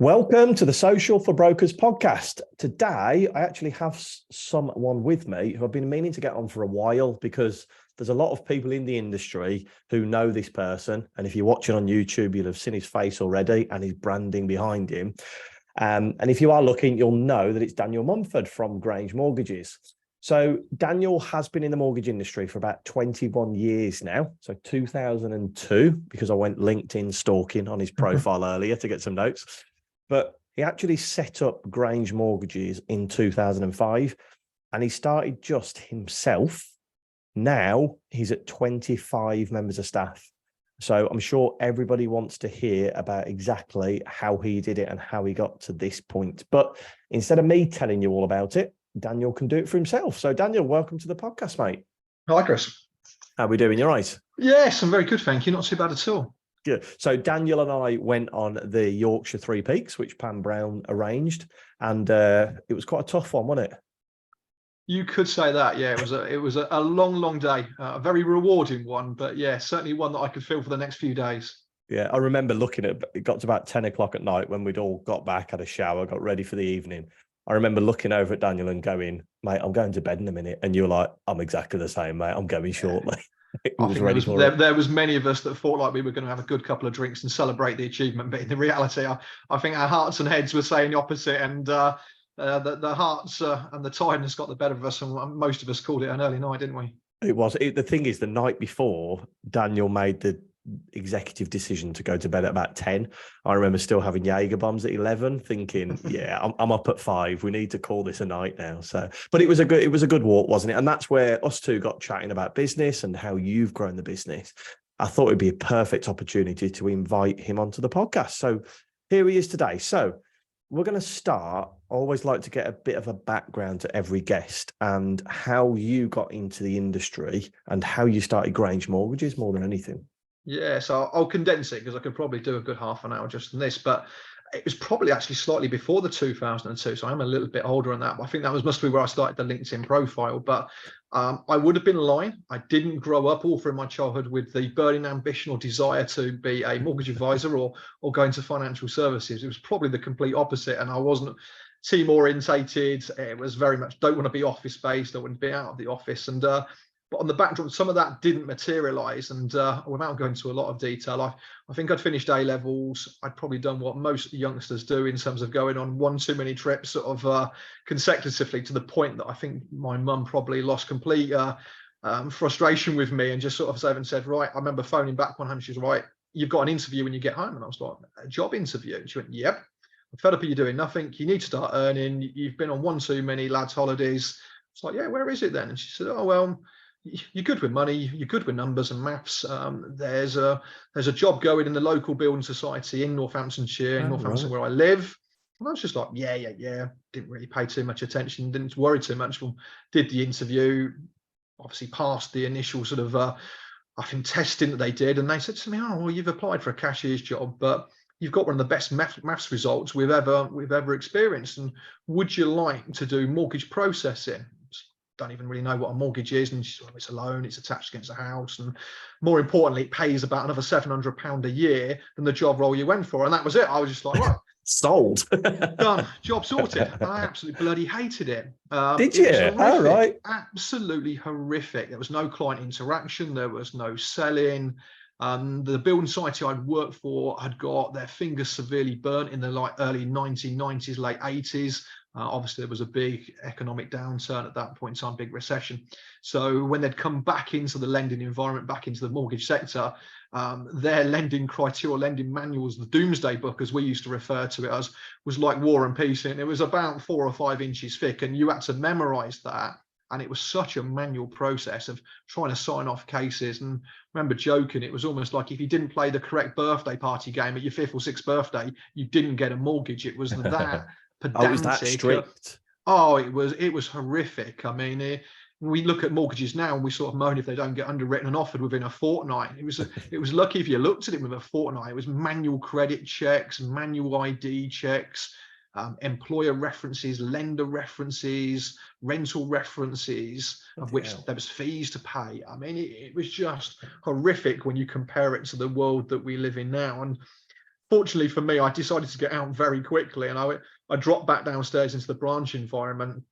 Welcome to the Social for Brokers podcast. Today, I actually have someone with me who I've been meaning to get on for a while because there's a lot of people in the industry who know this person. And if you're watching on YouTube, you'll have seen his face already and his branding behind him. And if you are looking, you'll know that it's Daniel Mumford from Grange Mortgages. So Daniel has been in the mortgage industry for about 21 years now. So 2002, because I went LinkedIn stalking on his profile earlier to get some notes. But he actually set up Grange Mortgages in 2005 and he started just himself. Now he's at 25 members of staff. So I'm sure everybody wants to hear about exactly how he did it and how he got to this point. But instead of me telling you all about it, Daniel can do it for himself. So Daniel, welcome to the podcast, mate. Hi, Chris. How are we doing? You all right? Yes, I'm very good, thank you. Not too bad at all. Good. So Daniel and I went on the Yorkshire Three Peaks, which Pam Brown arranged, and it was quite a tough one, wasn't it? You could say that, yeah. It was a long day, a very rewarding one, but yeah, certainly one that I could feel for the next few days. Yeah, I remember looking at it got to about 10 o'clock at night when we'd all got back, had a shower, got ready for the evening. I remember looking over at Daniel and going, mate, I'm going to bed in a minute. And you're like, I'm exactly the same, mate. I'm going shortly. I think there was many of us that thought like we were going to have a good couple of drinks and celebrate the achievement, but in the reality, I think our hearts and heads were saying the opposite, and the hearts and the tiredness got the better of us, and most of us called it an early night, didn't we? It was. The thing is, the night before, Daniel made the executive decision to go to bed at about 10. I remember still having Jaeger bombs at 11, thinking, yeah, I'm up at 5. We need to call this a night now. So, but it was a good walk, wasn't it? And that's where us two got chatting about business and how you've grown the business. I thought it'd be a perfect opportunity to invite him onto the podcast. So here he is today. So we're going to start. I always like to get a bit of a background to every guest and how you got into the industry and how you started Grange Mortgages more than anything. Yeah, so I'll condense it because I could probably do a good half an hour just on this, but it was probably actually slightly before the 2002, so I'm a little bit older on that. But I think that must be where I started the LinkedIn profile. But I would have been lying. I didn't grow up all through my childhood with the burning ambition or desire to be a mortgage advisor or go into financial services. It was probably the complete opposite, and I wasn't team orientated. It was very much don't want to be office based. I want to be out of the office, and but on the backdrop, some of that didn't materialise, and without going into a lot of detail, I think I'd finished A-levels. I'd probably done what most youngsters do in terms of going on one too many trips sort of consecutively, to the point that I think my mum probably lost complete frustration with me and just sort of said, right, I remember phoning back one time, she was right, you've got an interview when you get home. And I was like, a job interview? And she went, yep. I'm fed up of you doing nothing. You need to start earning. You've been on one too many lads' holidays. It's like, yeah, where is it then? And she said, oh, well, you're good with money, you're good with numbers and maths. There's a job going in the local building society in Northamptonshire, Northampton, where I live. And I was just like, yeah. Didn't really pay too much attention, didn't worry too much. Did the interview, obviously passed the initial sort of, I think, testing that they did. And they said to me, oh, well, you've applied for a cashier's job, but you've got one of the best maths results we've ever experienced. And would you like to do mortgage processing? Don't even really know what a mortgage is, and it's a loan, it's attached against a house, and more importantly, it pays about another £700 a year than the job role you went for. And that was it. I was just like, right, sold. Done, job sorted. And I absolutely bloody hated it. Did you? All right. Absolutely horrific. There was no client interaction, there was no selling. The building society I'd worked for had got their fingers severely burnt in the early 1990s, late 80s. Obviously, there was a big economic downturn at that point in time, big recession. So when they'd come back into the lending environment, back into the mortgage sector, their lending criteria, lending manuals, the doomsday book, as we used to refer to it as, was like War and Peace. And it was about 4 or 5 inches thick, and you had to memorize that. And it was such a manual process of trying to sign off cases. And I remember joking, it was almost like if you didn't play the correct birthday party game at your 5th or 6th birthday, you didn't get a mortgage. It was that pedantic. Oh, was that strict? Oh, it was horrific. I mean, we look at mortgages now and we sort of moan if they don't get underwritten and offered within a fortnight. It was lucky if you looked at it within a fortnight. It was manual credit checks, manual ID checks, employer references, lender references, rental references, of which there was fees to pay. I mean, it was just horrific when you compare it to the world that we live in now. And fortunately for me, I decided to get out very quickly, and I dropped back downstairs into the branch environment.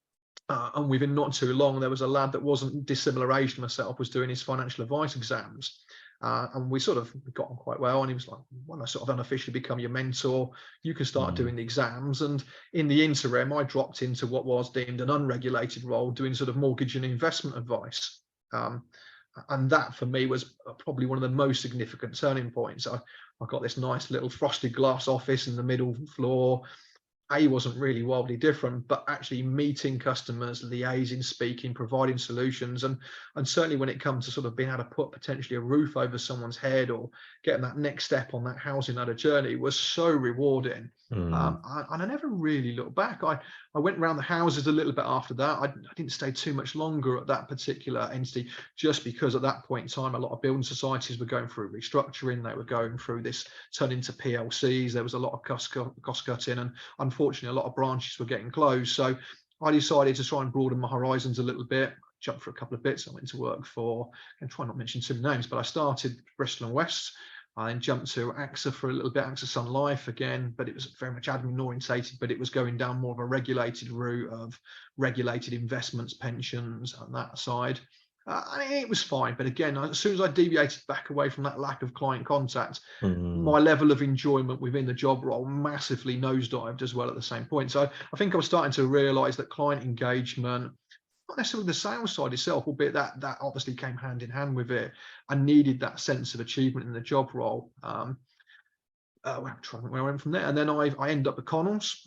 And within not too long, there was a lad that wasn't dissimilar age to myself, was doing his financial advice exams. And we sort of got on quite well. And he was like, when I sort of unofficially become your mentor, you can start doing the exams. And in the interim, I dropped into what was deemed an unregulated role, doing sort of mortgage and investment advice. And that for me was probably one of the most significant turning points. I got this nice little frosted glass office in the middle floor. Wasn't really wildly different, but actually meeting customers, liaising, speaking, providing solutions, and certainly when it comes to sort of being able to put potentially a roof over someone's head or getting that next step on that housing ladder journey was so rewarding. And I never really looked back. I went around the houses a little bit after that. I didn't stay too much longer at that particular entity, just because at that point in time, a lot of building societies were going through restructuring. They were going through this turn into PLCs. There was a lot of cost cutting, and unfortunately, a lot of branches were getting closed. So I decided to try and broaden my horizons a little bit. Jumped for a couple of bits. I went to work for, and try not to mention some names, but I started Bristol and West. I then jumped to AXA for a little bit, AXA Sun Life again, but it was very much admin orientated, but it was going down more of a regulated route of regulated investments, pensions, and that side. It was fine, but again, as soon as I deviated back away from that lack of client contact, my level of enjoyment within the job role massively nosedived as well at the same point. So I think I was starting to realise that client engagement, not necessarily the sales side itself, albeit that obviously came hand in hand with it, and needed that sense of achievement in the job role. I'm trying to think where I went from there, and then I ended up at Connells,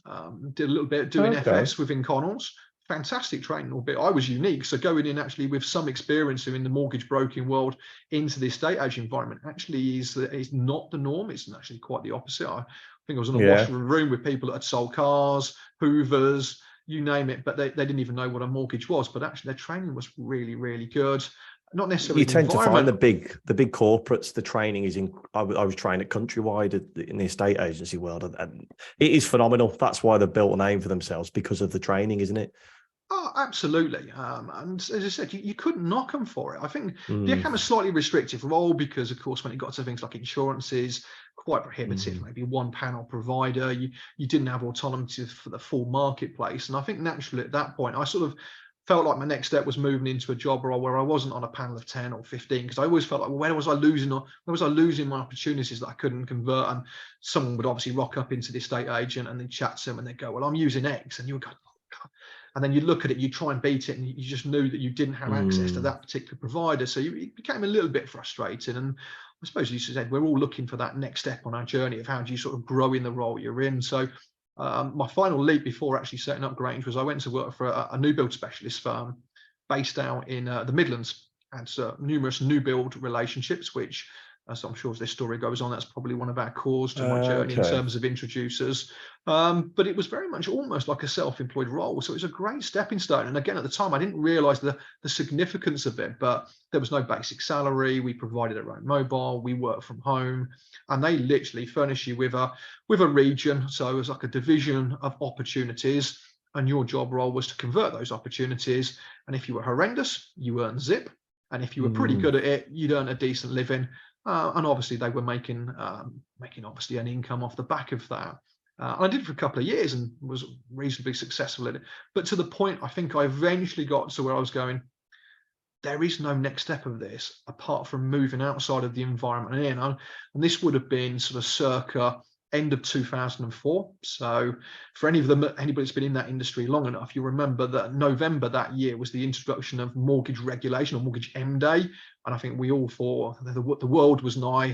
did a little bit doing FS within Connells. Fantastic training, albeit I was unique. So going in actually with some experience in the mortgage broking world into the estate agent environment actually is not the norm. It's actually quite the opposite. I think I was in a washroom room with people that had sold cars, Hoovers, you name it, but they didn't even know what a mortgage was. But actually their training was really, really good. Not necessarily. You tend to find the big corporates, the training is in. I was trained at Countrywide in the estate agency world, and it is phenomenal. That's why they've built a name for themselves, because of the training, isn't it? Oh, absolutely. And as I said, you couldn't knock them for it. I think the account was slightly restrictive role because, of course, when it got to things like insurances, quite prohibitive, maybe one panel provider, you didn't have autonomy for the full marketplace. And I think naturally at that point, I sort of felt like my next step was moving into a job role where I wasn't on a panel of 10 or 15, because I always felt like, well, where was I losing my opportunities that I couldn't convert? And someone would obviously rock up into the estate agent and they'd chat to them and they'd go, well, I'm using X. And you would go, oh, God. And then you look at it, you try and beat it, and you just knew that you didn't have access to that particular provider. So it became a little bit frustrating. And I suppose, as you said, we're all looking for that next step on our journey of how do you sort of grow in the role you're in. So my final leap before actually setting up Grange was I went to work for a new build specialist firm based out in the Midlands. Had numerous new build relationships, which, as I'm sure as this story goes on, that's probably one of our cores to my journey in terms of introducers. But it was very much almost like a self-employed role. So it was a great stepping stone. And again, at the time, I didn't realize the significance of it, but there was no basic salary. We provided our own mobile. We worked from home, and they literally furnish you with a region. So it was like a division of opportunities, and your job role was to convert those opportunities. And if you were horrendous, you earned zip. And if you were pretty good at it, you'd earn a decent living. And obviously they were making obviously an income off the back of that. I did it for a couple of years and was reasonably successful in it. But to the point, I think I eventually got to where I was going, there is no next step of this apart from moving outside of the environment in. And this would have been sort of circa end of 2004. So for anybody that's been in that industry long enough, you remember that November that year was the introduction of mortgage regulation, or mortgage M Day. And I think we all thought the world was nigh.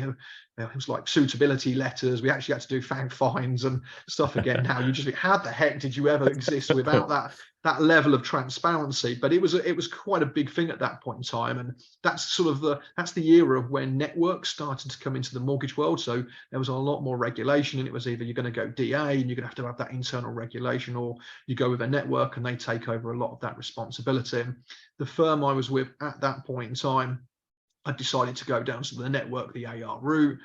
It was like suitability letters. We actually had to do fines and stuff again. Now you just think, how the heck did you ever exist without that level of transparency? But it was quite a big thing at that point in time. And that's sort of the era of when networks started to come into the mortgage world. So there was a lot more regulation, and it was either you're going to go DA and you're going to have that internal regulation, or you go with a network and they take over a lot of that responsibility. The firm I was with at that point in time, I decided to go down to the network, the AR route.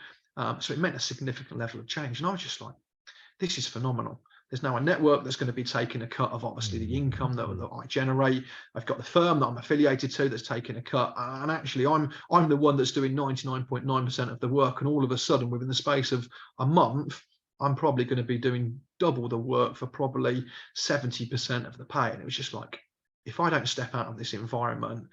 So it meant a significant level of change. And I was just like, this is phenomenal. there's now a network that's going to be taking a cut of obviously the income that I generate. I've got the firm that I'm affiliated to that's taking a cut, and actually I'm the one that's doing 99.9% of the work, and all of a sudden within the space of a month I'm probably going to be doing double the work for probably 70% of the pay. And it was just like, if I don't step out of this environment,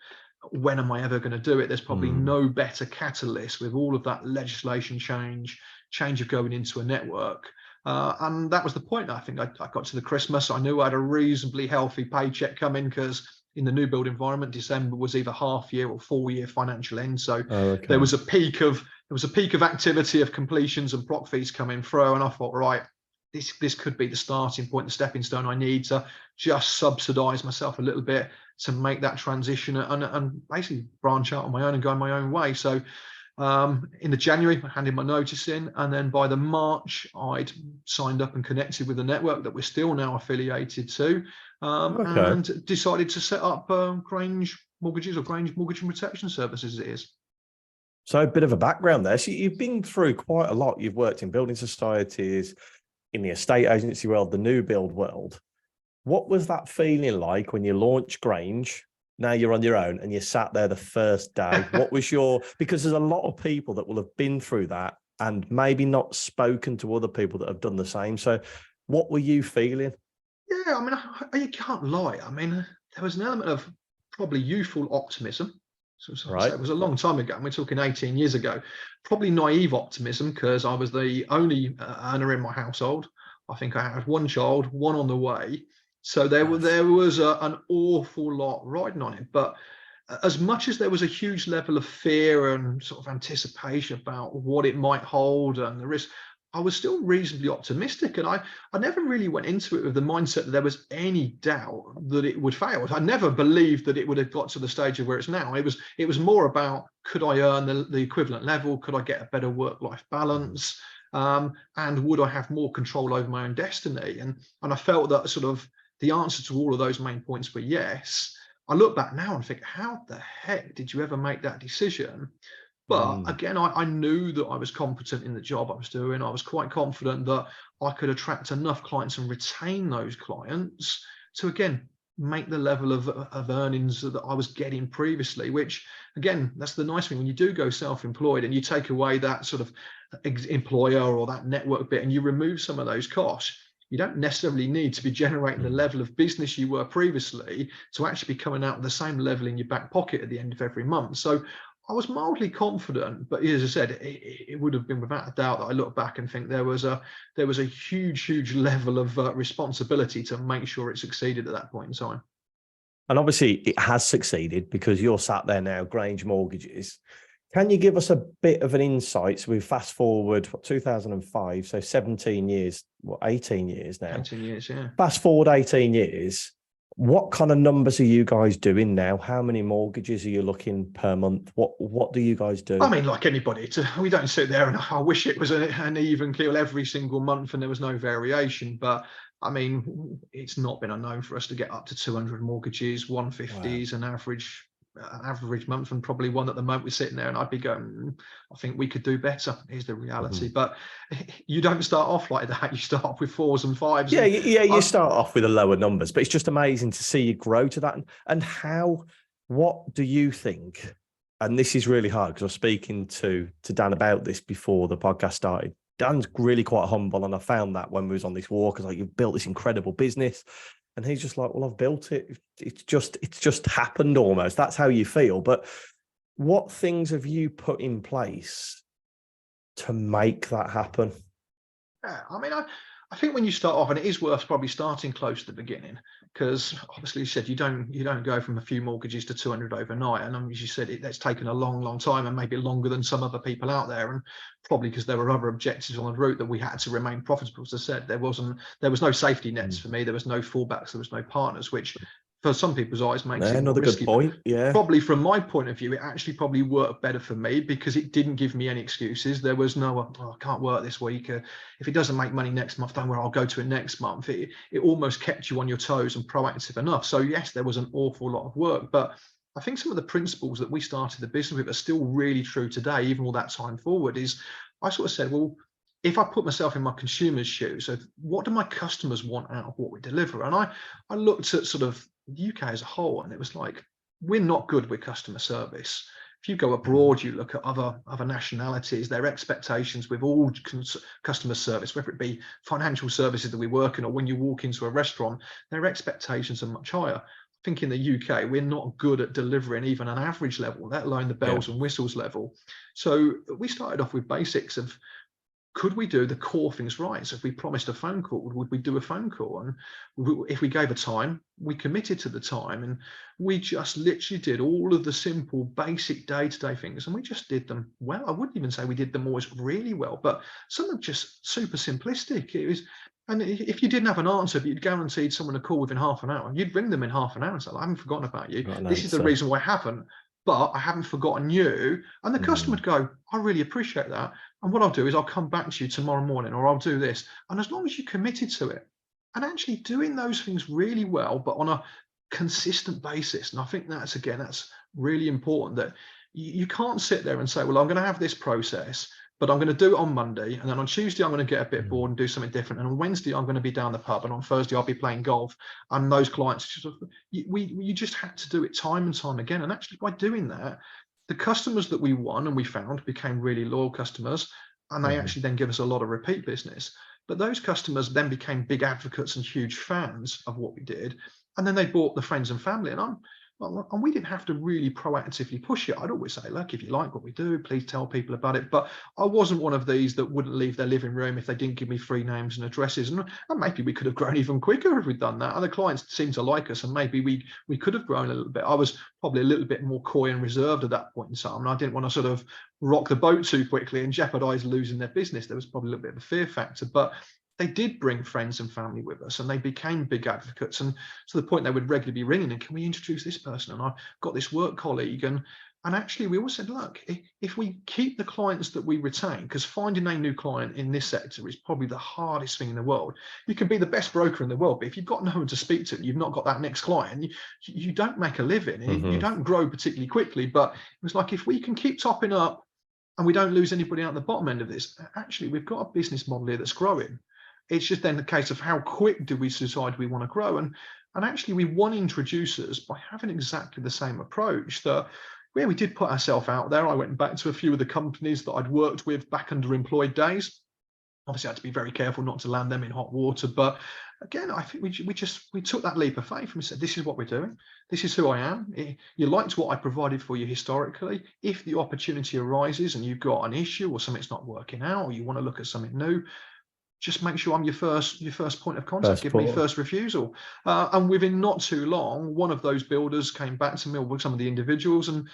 when am I ever going to do it? There's probably no better catalyst with all of that legislation change of going into a network. And that was the point. I think I got to the Christmas. I knew I had a reasonably healthy paycheck coming, because in the new build environment, December was either half year or full year financial end. So there was a peak of activity of completions and proc fees coming through. And I thought, right, this could be the starting point, the stepping stone I need to just subsidize myself a little bit to make that transition and basically branch out on my own and go my own way. So in the January, I handed my notice in, and then by the March, I'd signed up and connected with a network that we're still now affiliated to, and decided to set up Grange Mortgages, or Grange Mortgage and Protection Services, as it is. So a bit of a background there. So you've been through quite a lot. You've worked in building societies, in the estate agency world, the new build world. What was that feeling like when you launched Grange? Now you're on your own and you sat there the first day. What was because there's a lot of people that will have been through that and maybe not spoken to other people that have done the same. So what were you feeling? Yeah, I mean, you can't lie. I mean, there was an element of probably youthful optimism. So right. It was a long time ago, and we're talking 18 years ago. Probably naive optimism, because I was the only earner in my household. I think I had one child, one on the way. So there was an awful lot riding on it. But as much as there was a huge level of fear and sort of anticipation about what it might hold and the risk, I was still reasonably optimistic. And I never really went into it with the mindset that there was any doubt that it would fail. I never believed that it would have got to the stage of where it's now. It was more about, could I earn the equivalent level? Could I get a better work-life balance? And would I have more control over my own destiny? And I felt that sort of the answer to all of those main points were yes. I look back now and think, how the heck did you ever make that decision? But again, I knew that I was competent in the job I was doing. I was quite confident that I could attract enough clients and retain those clients to, again, make the level of earnings that I was getting previously, which, again, that's the nice thing. When you do go self-employed and you take away that sort of employer or that network bit and you remove some of those costs, you don't necessarily need to be generating the level of business you were previously to actually be coming out with the same level in your back pocket at the end of every month. So I was mildly confident, but as I said, it would have been without a doubt that I look back and think there was a huge level of responsibility to make sure it succeeded at that point in time. And obviously it has succeeded, because you're sat there now, Grange Mortgages. Can you give us a bit of an insight? So we fast forward 2005, so 17 years, 18 years now. 18 years, yeah. Fast forward 18 years. What kind of numbers are you guys doing now? How many mortgages are you looking per month? What do you guys do? I mean, like anybody, we don't sit there and I wish it was an even keel every single month and there was no variation. But I mean, it's not been unknown for us to get up to 200 mortgages, 150s, an average month, and probably one at the moment we're sitting there and I'd be going, I think we could do better, is the reality. But you don't start off like that. You start off with 4s and 5s. Yeah, you start off with the lower numbers, but it's just amazing to see you grow to that. And what do you think? And this is really hard, because I was speaking to Dan about this before the podcast started. Dan's really quite humble, and I found that when we was on this walk, because like, you've built this incredible business. And he's just like, well, I've built it. It's just happened almost. That's how you feel. But what things have you put in place to make that happen? Yeah, I mean, I think when you start off, and it is worth probably starting close to the beginning, because obviously you said you don't go from a few mortgages to 200 overnight. And as you said, that's taken a long time, and maybe longer than some other people out there. And probably because there were other objectives on the route that we had to remain profitable. As I said, there was no safety nets for me. There was no fallbacks. There was no partners, which for some people's eyes makes it another risky. Good point. Yeah. Probably from my point of view, it actually probably worked better for me, because it didn't give me any excuses. There was no, I can't work this week. If it doesn't make money next month, don't worry, I'll go to it next month. It almost kept you on your toes and proactive enough. So yes, there was an awful lot of work, but I think some of the principles that we started the business with are still really true today, even all that time forward. Is I sort of said, well, if I put myself in my consumer's shoes, so what do my customers want out of what we deliver? And I looked at sort of the UK as a whole, and it was like, we're not good with customer service. If you go abroad, you look at other nationalities, their expectations with all customer service, whether it be financial services that we work in or when you walk into a restaurant, their expectations are much higher. I think in the UK, we're not good at delivering even an average level, let alone the bells and whistles level. So we started off with basics of, could we do the core things right? So if we promised a phone call, would we do a phone call? And if we gave a time, we committed to the time, and we just literally did all of the simple, basic day-to-day things, and we just did them well. I wouldn't even say we did them always really well, but some are just super simplistic. It was, and if you didn't have an answer, but you'd guaranteed someone a call within half an hour, you'd ring them in half an hour and say, I haven't forgotten about you. This is the reason why I haven't, but I haven't forgotten you. And the customer would go, I really appreciate that. And what I'll do is I'll come back to you tomorrow morning, or I'll do this. And as long as you committed to it and actually doing those things really well, but on a consistent basis. And I think that's really important, that you can't sit there and say, well, I'm going to have this process, but I'm going to do it on Monday, and then on Tuesday I'm going to get a bit bored and do something different, and on Wednesday I'm going to be down the pub, and on Thursday I'll be playing golf. And those clients, you just had to do it time and time again. And actually by doing that, the customers that we won and we found became really loyal customers, and they actually then give us a lot of repeat business. But those customers then became big advocates and huge fans of what we did, and then they bought the friends and family. And we didn't have to really proactively push it. I'd always say, look, if you like what we do, please tell people about it. But I wasn't one of these that wouldn't leave their living room if they didn't give me free names and addresses. And maybe we could have grown even quicker if we'd done that. And the clients seemed to like us, and maybe we could have grown a little bit. I was probably a little bit more coy and reserved at that point in time, and I didn't want to sort of rock the boat too quickly and jeopardize losing their business. There was probably a little bit of a fear factor, but they did bring friends and family with us, and they became big advocates. And to the point they would regularly be ringing, and can we introduce this person? And I've got this work colleague. And actually we all said, look, if we keep the clients that we retain, because finding a new client in this sector is probably the hardest thing in the world. You can be the best broker in the world, but if you've got no one to speak to, you've not got that next client, you don't make a living. You don't grow particularly quickly. But it was like, if we can keep topping up and we don't lose anybody out the bottom end of this, actually we've got a business model here that's growing. It's just then the case of how quick do we decide we want to grow. And actually we won introducers by having exactly the same approach. That we did put ourselves out there. I went back to a few of the companies that I'd worked with back under employed days. Obviously I had to be very careful not to land them in hot water. But again, I think we took that leap of faith and we said, this is what we're doing. This is who I am. You liked what I provided for you historically. If the opportunity arises and you've got an issue or something's not working out, or you want to look at something new, just make sure I'm your first point of contact. Give me first refusal. And within not too long, one of those builders came back to me with some of the individuals, and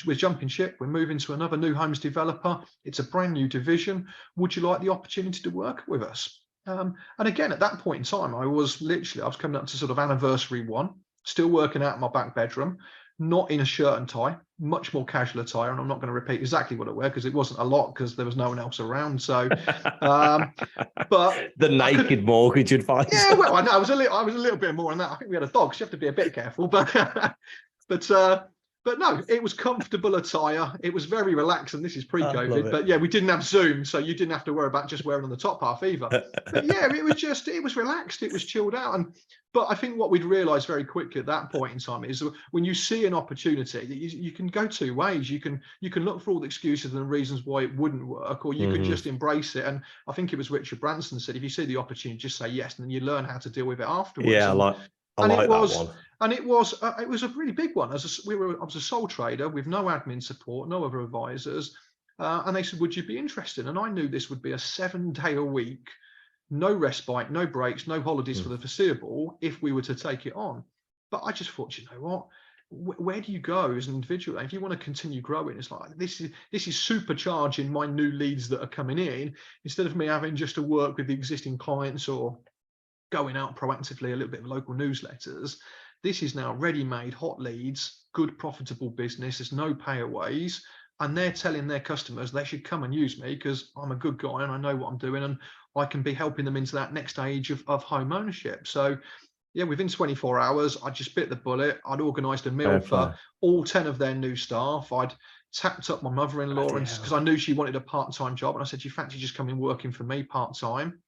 we're jumping ship. We're moving to another new homes developer. It's a brand new division. Would you like the opportunity to work with us? And again, at that point in time, I was coming up to sort of anniversary one, still working out in my back bedroom, not in a shirt and tie, much more casual attire. And I'm not going to repeat exactly what I wear because it wasn't a lot, because there was no one else around. So, but the naked mortgage advisor. Yeah, well, I know I was a little bit more than that. I think we had a dog, so you have to be a bit careful. But no, it was comfortable attire. It was very relaxed, and this is pre-COVID. But yeah, we didn't have Zoom, so you didn't have to worry about just wearing on the top half either. But yeah, it was relaxed. It was chilled out. But I think what we'd realised very quickly at that point in time is when you see an opportunity, you can go two ways. You can look for all the excuses and reasons why it wouldn't work, or you can just embrace it. And I think it was Richard Branson said, if you see the opportunity, just say yes, and then you learn how to deal with it afterwards. Yeah, I like that one. And it was a really big one. I was a sole trader with no admin support, no other advisors, and they said, would you be interested? And I knew this would be a 7-day-a-week, no respite, no breaks, no holidays for the foreseeable, if we were to take it on. But I just thought, you know what? Where do you go as an individual? If you want to continue growing, it's like this is supercharging my new leads that are coming in, instead of me having just to work with the existing clients or going out proactively a little bit of local newsletters. This is now ready-made hot leads, good profitable business. There's no payaways, and they're telling their customers they should come and use me because I'm a good guy and I know what I'm doing, and I can be helping them into that next stage of home ownership. So yeah, within 24 hours, I just bit the bullet. I'd organised a meal for all 10 of their new staff. I'd tapped up my mother-in-law, and because I knew she wanted a part-time job, and I said, "You fancy just coming working for me part-time?"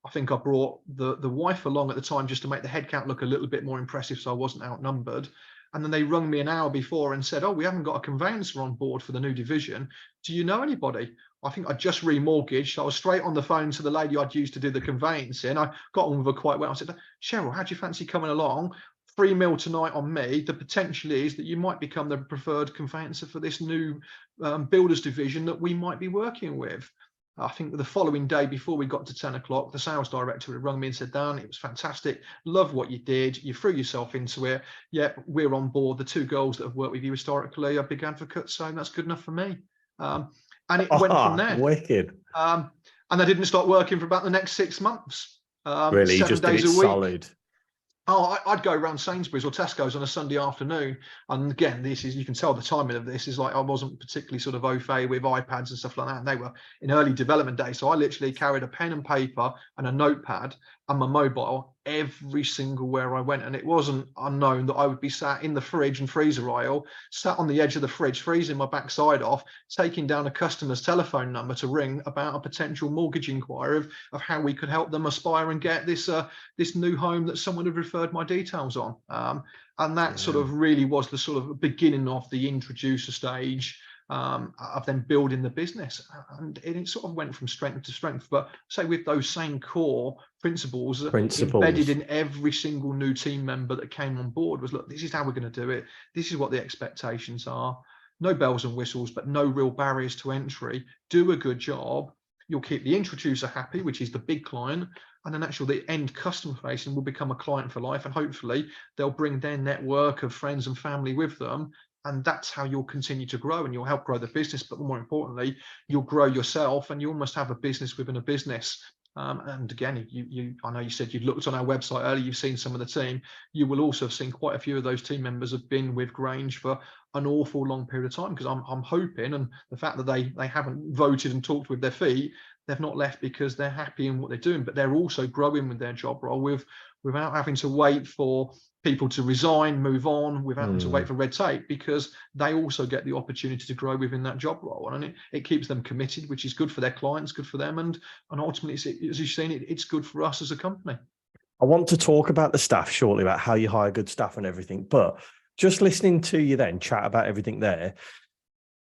I think I brought the wife along at the time just to make the headcount look a little bit more impressive, so I wasn't outnumbered. And then they rung me an hour before and said, "Oh, we haven't got a conveyancer on board for the new division. Do you know anybody?" I think I just remortgaged. I was straight on the phone to the lady I'd used to do the conveyancing. I got on with her quite well. I said, "Cheryl, how do you fancy coming along? 3 mil tonight on me. The potential is that you might become the preferred conveyancer for this new builders division that we might be working with." I think the following day, before we got to 10 o'clock, the sales director had rung me and said, "Dan, it was fantastic. Love what you did. You threw yourself into it. Yeah, we're on board. The 2 girls that have worked with you historically are big advocates, so that's good enough for me." And it went from there. Wicked. And I didn't start working for about the next 6 months. Really, 7 just did days it a week. solid. Oh, I'd go around Sainsbury's or Tesco's on a Sunday afternoon. And again, this is, you can tell the timing of this is like, I wasn't particularly sort of au fait with iPads and stuff like that. And they were in early development days. So I literally carried a pen and paper and a notepad and my mobile every single where I went. And it wasn't unknown that I would be sat in the fridge and freezer aisle, sat on the edge of the fridge, freezing my backside off, taking down a customer's telephone number to ring about a potential mortgage inquiry of how we could help them aspire and get this this new home that someone had referred my details on. And that sort of really was the sort of beginning of the introducer stage of then building the business. And it sort of went from strength to strength, but say with those same core principles embedded in every single new team member that came on board was, look, this is how we're going to do it. This is what the expectations are. No bells and whistles, but no real barriers to entry. Do a good job. You'll keep the introducer happy, which is the big client, and then actually the end customer facing will become a client for life, and hopefully they'll bring their network of friends and family with them, and that's how you'll continue to grow, and you'll help grow the business, but more importantly, you'll grow yourself, and you almost have a business within a business. And again, I know you said you'd looked on our website earlier, you've seen some of the team. You will also have seen quite a few of those team members have been with Grange for an awful long period of time, because I'm hoping, and the fact that they haven't voted and talked with their feet, they've not left because they're happy in what they're doing, but they're also growing with their job role without having to wait for people to resign, move on, without having to wait for red tape, because they also get the opportunity to grow within that job role. And it keeps them committed, which is good for their clients, good for them. And ultimately, as you've seen, it's good for us as a company. I want to talk about the staff shortly, about how you hire good staff and everything. But just listening to you then chat about everything there,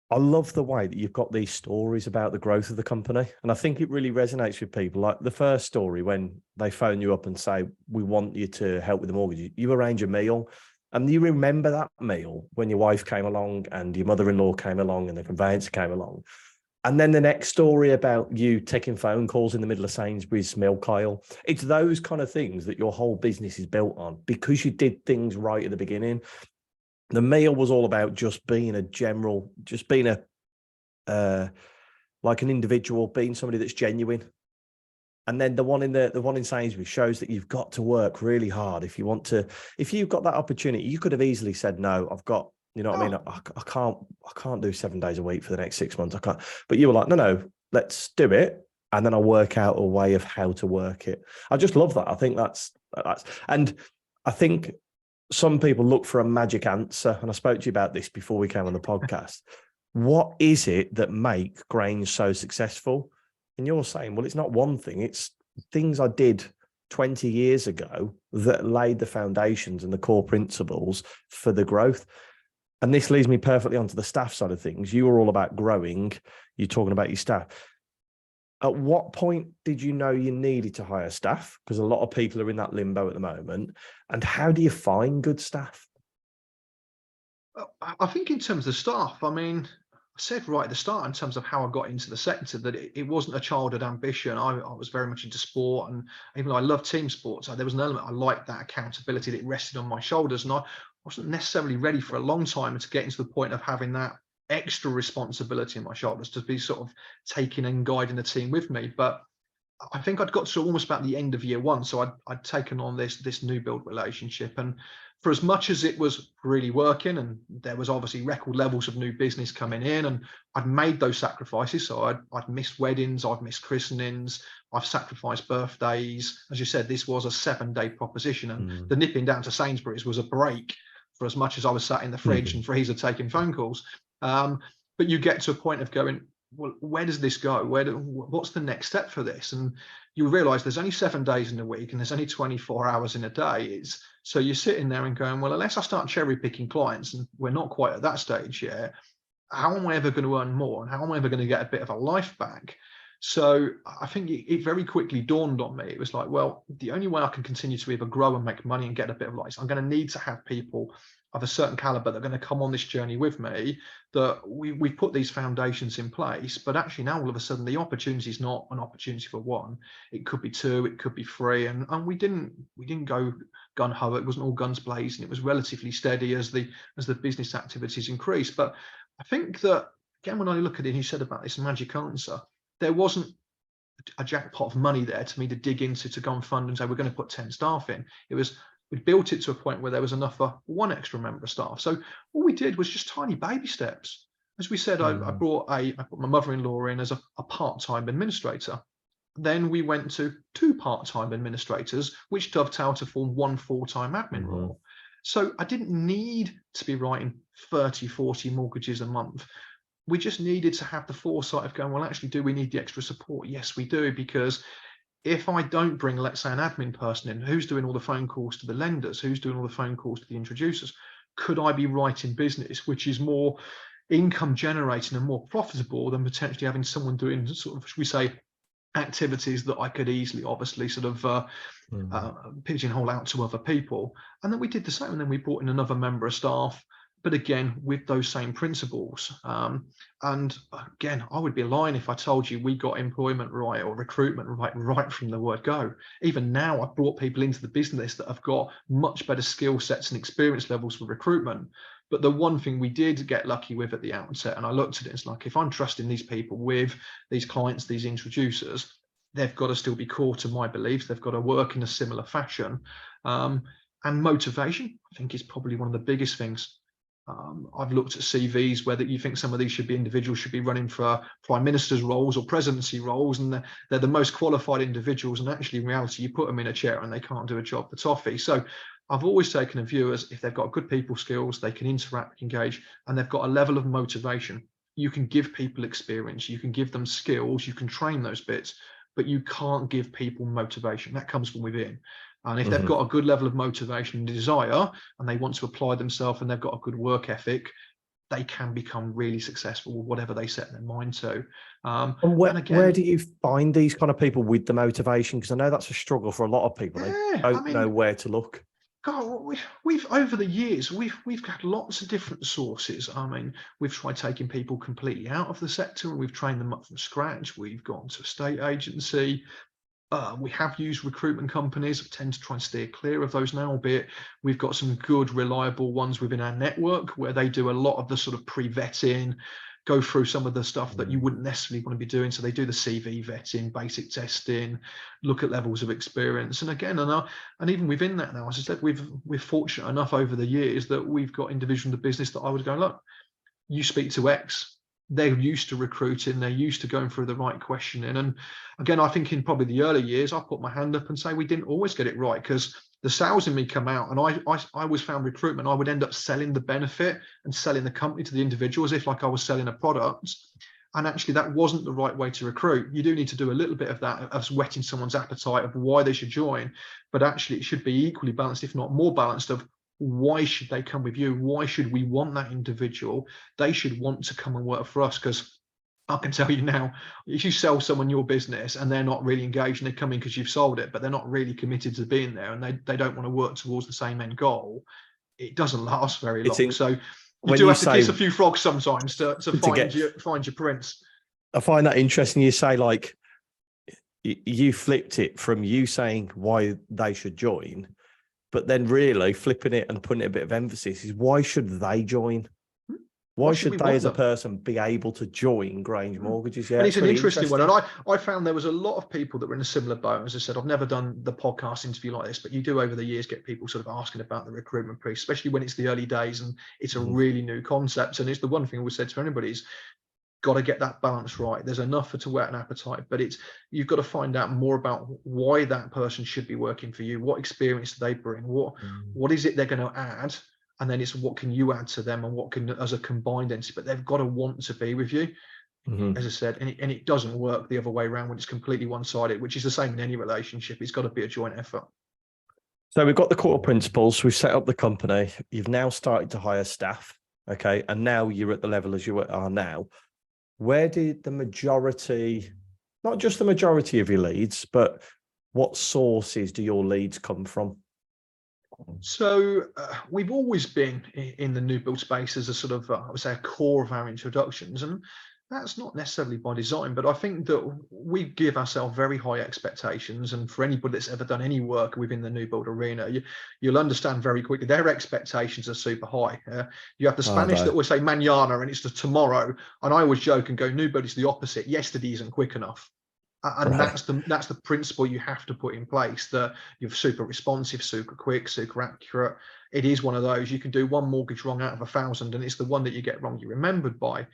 I love the way that you've got these stories about the growth of the company. And I think it really resonates with people. Like the first story, when they phone you up and say, "We want you to help with the mortgage," you arrange a meal. And you remember that meal when your wife came along and your mother-in-law came along and the conveyancer came along. And then the next story about you taking phone calls in the middle of Sainsbury's milk aisle. It's those kind of things that your whole business is built on, because you did things right at the beginning. The meal was all about just being like an individual, being somebody that's genuine. And then the one in Sainsbury's shows that you've got to work really hard if you've got that opportunity. You could have easily said, "No, I've got," you know what I mean? I can't do 7 days a week for the next 6 months. I can't. But you were like, no, let's do it. And then I'll work out a way of how to work it. I just love that. I think that's, and I think some people look for a magic answer. And I spoke to you about this before we came on the podcast. What is it that make Grange so successful? And you're saying, well, it's not one thing. It's things I did 20 years ago that laid the foundations and the core principles for the growth. And this leads me perfectly onto the staff side of things. You were all about growing. You're talking about your staff. At what point did you know you needed to hire staff? Because a lot of people are in that limbo at the moment. And how do you find good staff? I think in terms of staff, I mean, I said right at the start in terms of how I got into the sector that it wasn't a childhood ambition. I was very much into sport, and even though I love team sports, there was an element I liked, that accountability that rested on my shoulders, and I wasn't necessarily ready for a long time to get into the point of having that extra responsibility on my shoulders to be sort of taking and guiding the team with me. But I think I'd got to almost about the end of year one, so I'd taken on this new build relationship, and for as much as it was really working, and there was obviously record levels of new business coming in, and I'd made those sacrifices. So I'd missed weddings, I've missed christenings, I've sacrificed birthdays. As you said, this was a 7-day proposition, and the nipping down to Sainsbury's was a break for as much as I was sat in the fridge and freezer taking phone calls. But but you get to a point of going, well, where does this go? What's the next step for this? And you realize there's only 7 days in a week and there's only 24 hours in a day. So you're sitting there and going, well, unless I start cherry picking clients, and we're not quite at that stage yet, how am I ever going to earn more? And how am I ever going to get a bit of a life back? So I think it very quickly dawned on me. It was like, well, the only way I can continue to either grow and make money and get a bit of life, I'm going to need to have people of a certain caliber that are going to come on this journey with me, that we put these foundations in place. But actually now all of a sudden the opportunity is not an opportunity for one. It could be two, it could be three. And we didn't go gun ho. It wasn't all guns blazing. It was relatively steady as the business activities increased. But I think that, again, when I look at it, you said about this magic answer, there wasn't a jackpot of money there to me to dig into, to go and fund and say, we're going to put 10 staff in. It was, we built it to a point where there was enough for one extra member of staff. So all we did was just tiny baby steps. As we said, I put my mother-in-law in as a part-time administrator. Then we went to 2 part-time administrators, which dovetailed to form 1 full-time admin role. So I didn't need to be writing 30, 40 mortgages a month. We just needed to have the foresight of going, well, actually, do we need the extra support? Yes, we do, because if I don't bring, let's say, an admin person in, who's doing all the phone calls to the lenders, who's doing all the phone calls to the introducers, could I be writing business which is more income generating and more profitable than potentially having someone doing sort of, should we say, activities that I could easily, obviously, sort of pigeonhole out to other people? And then we did the same, and then we brought in another member of staff, but again, with those same principles. And again, I would be lying if I told you we got employment right or recruitment right from the word go. Even now, I've brought people into the business that have got much better skill sets and experience levels for recruitment. But the one thing we did get lucky with at the outset, and I looked at it, it's like, if I'm trusting these people with these clients, these introducers, they've got to still be core to my beliefs. They've got to work in a similar fashion. And motivation, I think, is probably one of the biggest things. I've looked at CVs whether you think some of these individuals should be running for prime minister's roles or presidency roles, and they're the most qualified individuals, and actually in reality you put them in a chair and they can't do a job for toffee. So I've always taken a view as, if they've got good people skills, they can interact, engage, and they've got a level of motivation. You can give people experience, you can give them skills, you can train those bits, but you can't give people motivation. That comes from within. And if they've got a good level of motivation and desire, and they want to apply themselves, and they've got a good work ethic, they can become really successful with whatever they set their mind to. And where do you find these kind of people with the motivation? Because I know that's a struggle for a lot of people. They don't know where to look. God, we've over the years, we've got lots of different sources. I mean, we've tried taking people completely out of the sector, and we've trained them up from scratch. We've gone to a state agency. We have used recruitment companies. I tend to try and steer clear of those now, albeit we've got some good, reliable ones within our network where they do a lot of the sort of pre-vetting, go through some of the stuff that you wouldn't necessarily want to be doing. So they do the CV vetting, basic testing, look at levels of experience. And again, and even within that now, as I said, we're fortunate enough over the years that we've got individuals in the business that I would go, look, you speak to X. They're used to recruiting, they're used to going through the right questioning. And again, I think in probably the early years, I put my hand up and say we didn't always get it right, because the sales in me come out, and I always found recruitment, I would end up selling the benefit and selling the company to the individual as if like I was selling a product. And actually that wasn't the right way to recruit. You do need to do a little bit of that, of whetting someone's appetite of why they should join, but actually it should be equally balanced, if not more balanced, of why should they come with you? Why should we want that individual? They should want to come and work for us, because I can tell you now, if you sell someone your business and they're not really engaged, and they come in because you've sold it, but they're not really committed to being there, and they don't want to work towards the same end goal, it doesn't last very long. So you do have to kiss a few frogs sometimes to find your prince. I find that interesting. You say, like, you flipped it from you saying why they should join, but then really flipping it and putting a bit of emphasis is, why should they join? Why should they as a person be able to join Grange Mortgages? Yeah, and it's an interesting one. And I found there was a lot of people that were in a similar boat. As I said, I've never done the podcast interview like this, but you do over the years get people sort of asking about the recruitment piece, especially when it's the early days and it's a really new concept. And it's the one thing we said to anybody is, got to get that balance right. There's enough to whet an appetite, but you've got to find out more about why that person should be working for you. What experience do they bring? What is it they're going to add? and then it's what can you add to them and what can, as a combined entity, but they've got to want to be with you. As I said, and it doesn't work the other way around when it's completely one-sided, which is the same in any relationship. It's got to be a joint effort. So we've got the core principles, we've set up the company, you've now started to hire staff, okay, and now you're at the level as you are now. Where did the majority, not just the majority of your leads, but what sources do your leads come from? So we've always been in the new build space as a sort of, I would say, a core of our introductions. And that's not necessarily by design, but I think that we give ourselves very high expectations. And for anybody that's ever done any work within the new build arena, you'll understand very quickly their expectations are super high. You have the Spanish that will say mañana, and it's the tomorrow. And I always joke and go, new build is the opposite. Yesterday isn't quick enough. And that's the principle you have to put in place, that you're super responsive, super quick, super accurate. It is one of those, you can do one mortgage wrong out of 1,000, and it's the one that you get wrong you're remembered by.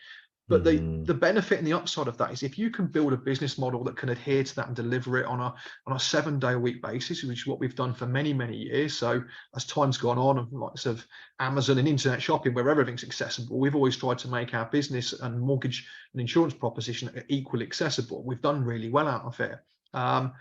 But the benefit and the upside of that is if you can build a business model that can adhere to that and deliver it on a 7-day-a-week basis, which is what we've done for many, many years. So as time's gone on, and lots of Amazon and internet shopping where everything's accessible, we've always tried to make our business and mortgage and insurance proposition equally accessible. We've done really well out of it. And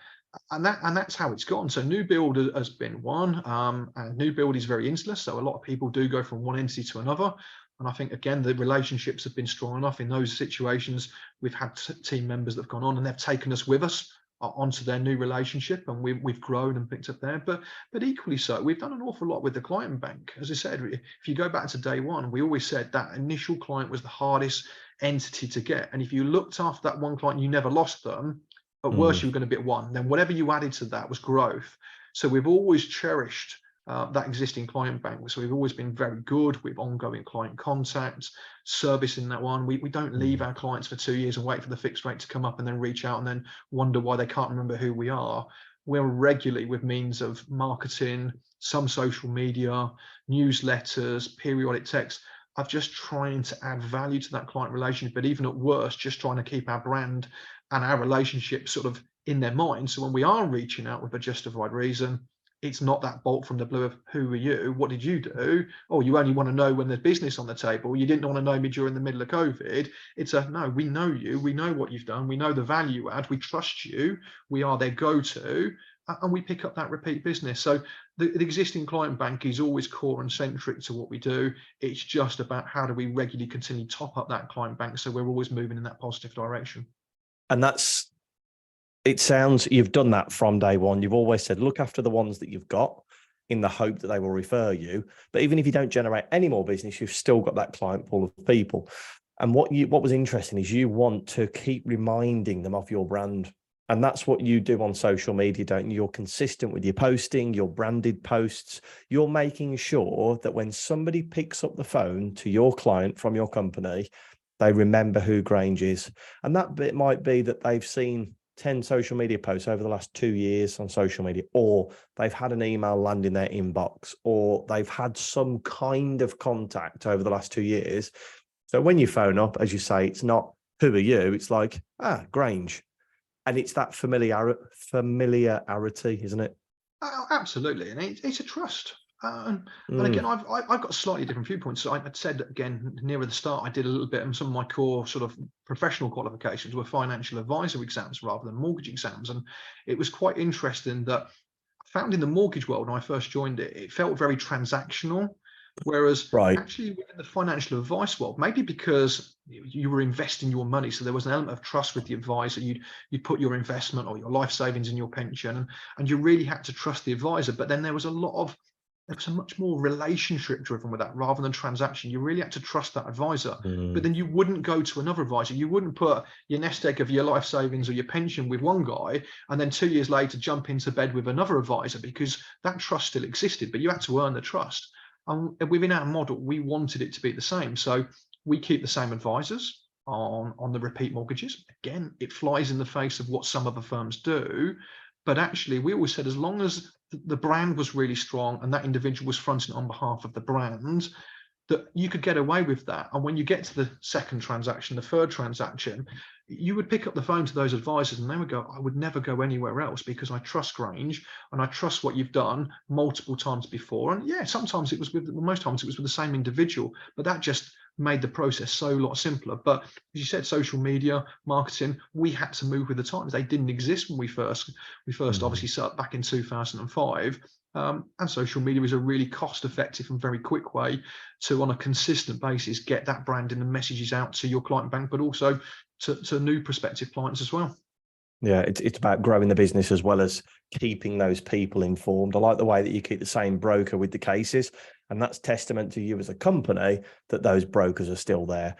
that's how it's gone. So new build has been one, and new build is very insular. So a lot of people do go from one entity to another. And I think, again, the relationships have been strong enough in those situations. We've had team members that have gone on and they've taken us with us onto their new relationship, and we've grown and picked up there. But equally so, we've done an awful lot with the client bank. As I said, if you go back to day one, we always said that initial client was the hardest entity to get. And if you looked after that one client, you never lost them. At worst, you were going to be at one. Then whatever you added to that was growth. So we've always cherished that existing client bank. So we've always been very good with ongoing client contacts, servicing that one. We don't leave our clients for 2 years and wait for the fixed rate to come up and then reach out and then wonder why they can't remember who we are. We're regularly, with means of marketing, some social media, newsletters, periodic texts, of just trying to add value to that client relationship, but even at worst, just trying to keep our brand and our relationship sort of in their mind. So when we are reaching out with a justified reason, it's not that bolt from the blue of who are you? What did you do? Oh, you only want to know when there's business on the table. You didn't want to know me during the middle of COVID. It's a no, we know you. We know what you've done. We know the value add. We trust you. We are their go-to, and we pick up that repeat business. So the existing client bank is always core and centric to what we do. It's just about how do we regularly continue to top up that client bank so we're always moving in that positive direction. And it sounds you've done that from day one. You've always said, look after the ones that you've got in the hope that they will refer you. But even if you don't generate any more business, you've still got that client pool of people. And what was interesting is you want to keep reminding them of your brand. And that's what you do on social media, don't you? You're consistent with your posting, your branded posts. You're making sure that when somebody picks up the phone to your client from your company, they remember who Grange is. And that bit might be that they've seen 10 social media posts over the last 2 years on social media, or they've had an email land in their inbox, or they've had some kind of contact over the last 2 years. So when you phone up, as you say, it's not who are you, it's like, Grange. And it's that familiarity, isn't it? Oh, absolutely. And it's a trust. And again, I've got slightly different viewpoints. So I said, again, nearer the start, I did a little bit, and some of my core sort of professional qualifications were financial advisor exams rather than mortgage exams. And it was quite interesting that I found in the mortgage world, when I first joined it, it felt very transactional. Whereas actually within the financial advice world, maybe because you were investing your money, so there was an element of trust with the advisor. You'd put your investment or your life savings in your pension, and you really had to trust the advisor. But then there was a much more relationship driven with that rather than transaction. You really had to trust that advisor. But then you wouldn't go to another advisor. You wouldn't put your nest egg of your life savings or your pension with one guy and then 2 years later jump into bed with another advisor, because that trust still existed, but you had to earn the trust. And within our model, we wanted it to be the same. So we keep the same advisors on the repeat mortgages. Again, it flies in the face of what some other firms do. But actually, we always said, as long as the brand was really strong and that individual was fronting on behalf of the brand, that you could get away with that. And when you get to the second transaction, the third transaction, you would pick up the phone to those advisors and they would go, I would never go anywhere else because I trust Grange and I trust what you've done multiple times before. And yeah, sometimes it was most times it was with the same individual, but that just made the process so a lot simpler. But as you said, social media, marketing, we had to move with the times. They didn't exist when we first obviously set up back in 2005. And social media is a really cost-effective and very quick way to, on a consistent basis, get that branding and messages out to your client bank, but also to new prospective clients as well. Yeah, it's about growing the business as well as keeping those people informed. I like the way that you keep the same broker with the cases, and that's testament to you as a company that those brokers are still there.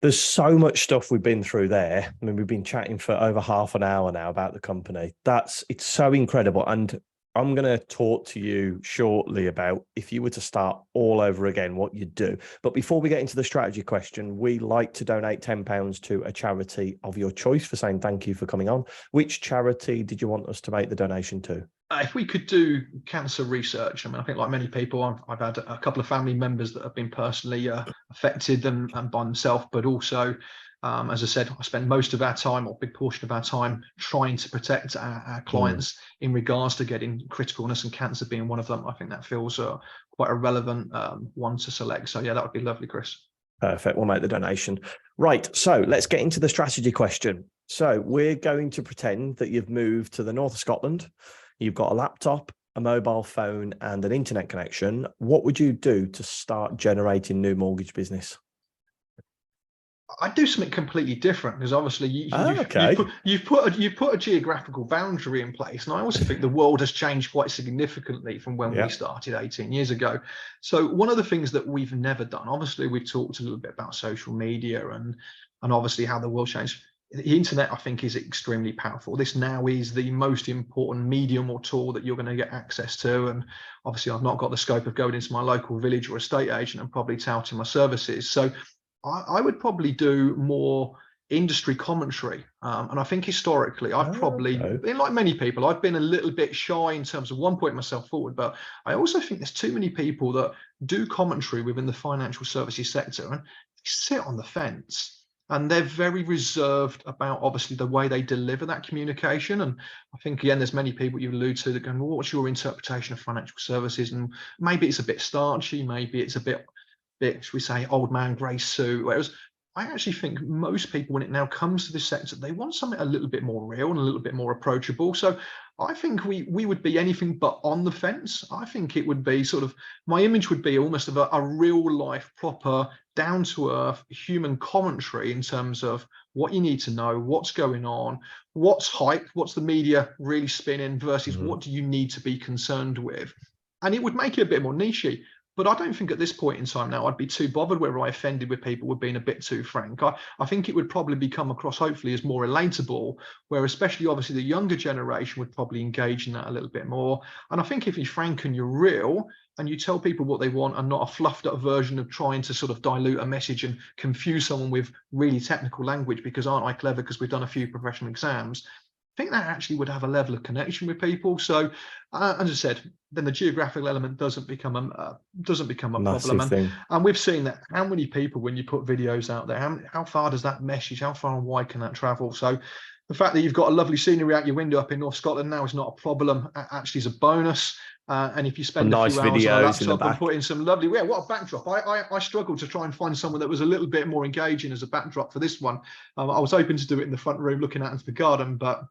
There's so much stuff we've been through there. I mean, we've been chatting for over half an hour now about the company. It's so incredible. And I'm going to talk to you shortly about if you were to start all over again, what you'd do. But before we get into the strategy question, we like to donate £10 to a charity of your choice for saying thank you for coming on. Which charity did you want us to make the donation to? If we could do cancer research, I mean, I think like many people, I've had a couple of family members that have been personally affected and by themselves, but also, as I said, I spend most of our time, or a big portion of our time, trying to protect our clients in regards to getting critical illness, and cancer being one of them. I think that feels quite a relevant one to select. So yeah, that would be lovely, Chris. Perfect. We'll make the donation. Right. So let's get into the strategy question. So we're going to pretend that you've moved to the north of Scotland. You've got a laptop, a mobile phone, and an internet connection. What would you do to start generating new mortgage business? I'd do something completely different, because obviously you've put a geographical boundary in place, and I also think the world has changed quite significantly from when we started 18 years ago. So one of the things that we've never done, obviously we've talked a little bit about social media and obviously how the world changed. The internet, I think, is extremely powerful. This now is the most important medium or tool that you're going to get access to. And obviously I've not got the scope of going into my local village or estate agent and probably touting my services. So I would probably do more industry commentary. And I think historically, I've probably been like many people, I've been a little bit shy in terms of putting myself forward. But I also think there's too many people that do commentary within the financial services sector and they sit on the fence. And they're very reserved about, obviously, the way they deliver that communication. And I think, again, there's many people you allude to that go, well, what's your interpretation of financial services? And maybe it's a bit starchy, maybe it's a bit, should we say, old man grey suit. Whereas I actually think most people, when it now comes to this sector, they want something a little bit more real and a little bit more approachable. So I think we would be anything but on the fence. I think it would be sort of, my image would be almost of a real life, proper, down to earth human commentary in terms of what you need to know, what's going on, what's hype, what's the media really spinning versus what do you need to be concerned with. And it would make it a bit more nichey. But I don't think at this point in time now I'd be too bothered whether I offended with people with being a bit too frank. I think it would probably be come across, hopefully, as more relatable, where especially obviously the younger generation would probably engage in that a little bit more. And I think if you're frank and you're real and you tell people what they want and not a fluffed up version of trying to sort of dilute a message and confuse someone with really technical language because aren't I clever because we've done a few professional exams, I think that actually would have a level of connection with people. So, as I said, then the geographical element doesn't become a problem. And we've seen that how many people, when you put videos out there, how far does that message, how far and wide can that travel? So the fact that you've got a lovely scenery out your window up in North Scotland now is not a problem. Actually, is a bonus. And if you spend a few hours on a laptop and put in some lovely, what a backdrop. I struggled to try and find someone that was a little bit more engaging as a backdrop for this one. I was hoping to do it in the front room looking out into the garden, but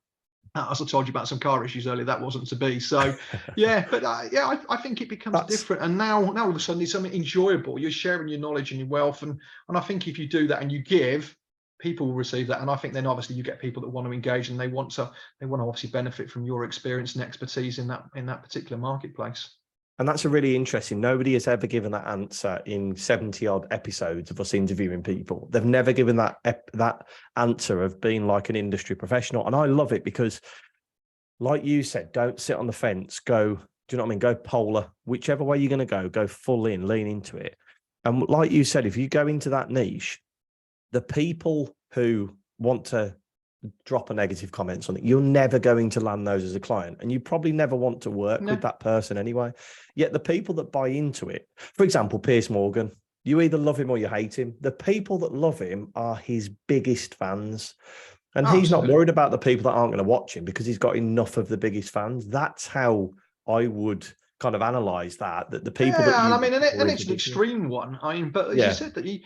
as I told you about some car issues earlier, that wasn't to be. So, I think it becomes different. And now all of a sudden, it's something enjoyable. You're sharing your knowledge and your wealth, and I think if you do that and you give, people will receive that. And I think then obviously you get people that want to engage and they want to obviously benefit from your experience and expertise in that particular marketplace. And that's a really interesting. Nobody has ever given that answer in 70 odd episodes of us interviewing people. They've never given that answer of being like an industry professional. And I love it because, like you said, don't sit on the fence. Go, do you know what I mean? Go polar, whichever way you're going to go full in, lean into it. And like you said, if you go into that niche, the people who want to drop a negative comment on something, you're never going to land those as a client, and you probably never want to work with that person anyway. Yet the people that buy into it, for example, Piers Morgan, You either love him or you hate him. The people that love him are his biggest fans. And he's not Absolutely. worried about the people that aren't going to watch him because he's got enough of the biggest fans. That's how I would kind of analyze that the people that Yeah, and you I mean, and for it's his an business. extreme one. I mean, but as you Yeah. said, that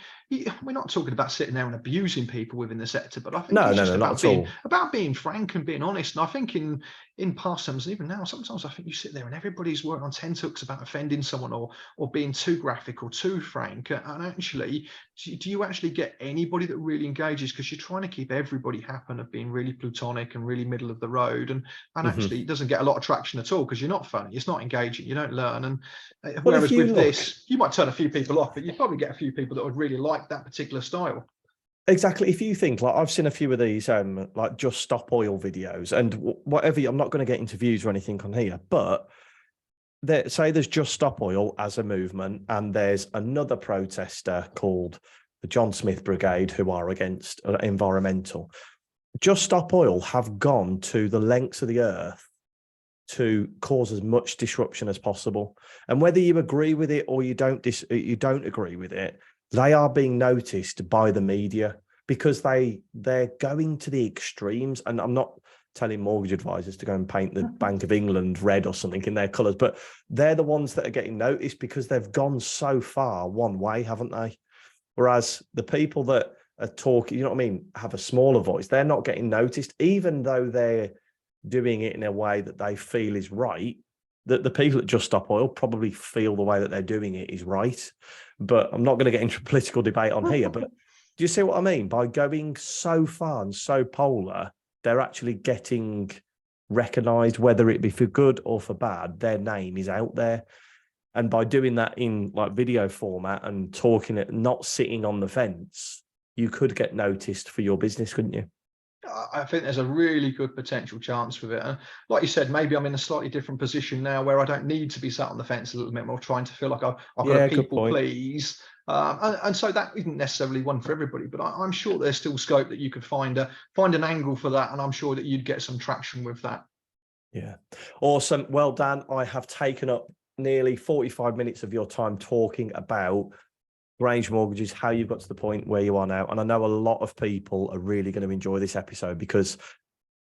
we're not talking about sitting there and abusing people within the sector, but I think No, it's no, just no, not at all. about being frank and being honest. And I think in past times, and even now, sometimes I think you sit there and everybody's working on tenterhooks about offending someone or being too graphic or too frank. And actually, do you actually get anybody that really engages? Because you're trying to keep everybody happy of being really plutonic and really middle of the road, and Mhm. actually, it doesn't get a lot of traction at all because you're not funny, it's not engaging, you don't learn. And Well, if whereas you with look, this, you might turn a few people off, but you'd probably get a few people that would really like that particular style. exactly, if you think like I've seen a few of these like Just Stop Oil videos and whatever, I'm not going to get into views or anything on here, but say there's Just Stop Oil as a movement, and there's another protester called the John Smith Brigade who are against environmental. Just Stop Oil have gone to the lengths of the earth to cause as much disruption as possible. And whether you agree with it or you don't agree with it, they are being noticed by the media because they're going to the extremes. And I'm not telling mortgage advisors to go and paint the Bank of England red or something in their colours, but they're the ones that are getting noticed because they've gone so far one way, haven't they? Whereas the people that are talking, you know what I mean, have a smaller voice, they're not getting noticed, even though they're doing it in a way that they feel is right. That the people that Just Stop Oil probably feel the way that they're doing it is right. But I'm not going to get into a political debate on here. But do you see what I mean? By going so far and so polar, they're actually getting recognized, whether it be for good or for bad. Their name is out there. And by doing that in like video format and talking it, not sitting on the fence, you could get noticed for your business, couldn't you? I think there's a really good potential chance with it. And like you said, maybe I'm in a slightly different position now where I don't need to be sat on the fence a little bit more, trying to feel like I've got to Yeah, good people point. please. And so that isn't necessarily one for everybody, but I'm sure there's still scope that you could find an angle for that, and I'm sure that you'd get some traction with that. Yeah. Awesome. Well, Dan, I have taken up nearly 45 minutes of your time talking about Grange mortgages, how you've got to the point where you are now. And I know a lot of people are really going to enjoy this episode because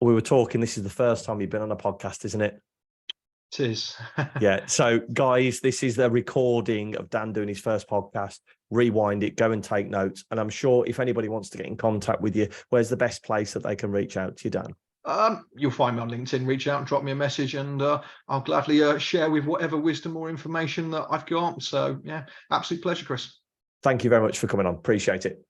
we were talking, this is the first time you've been on a podcast, isn't it? It is. Yeah. So guys, this is the recording of Dan doing his first podcast. Rewind it, go and take notes. And I'm sure if anybody wants to get in contact with you, where's the best place that they can reach out to you, Dan? You'll find me on LinkedIn. Reach out and drop me a message, and I'll gladly share with whatever wisdom or information that I've got. So yeah, absolute pleasure, Chris. Thank you very much for coming on. Appreciate it.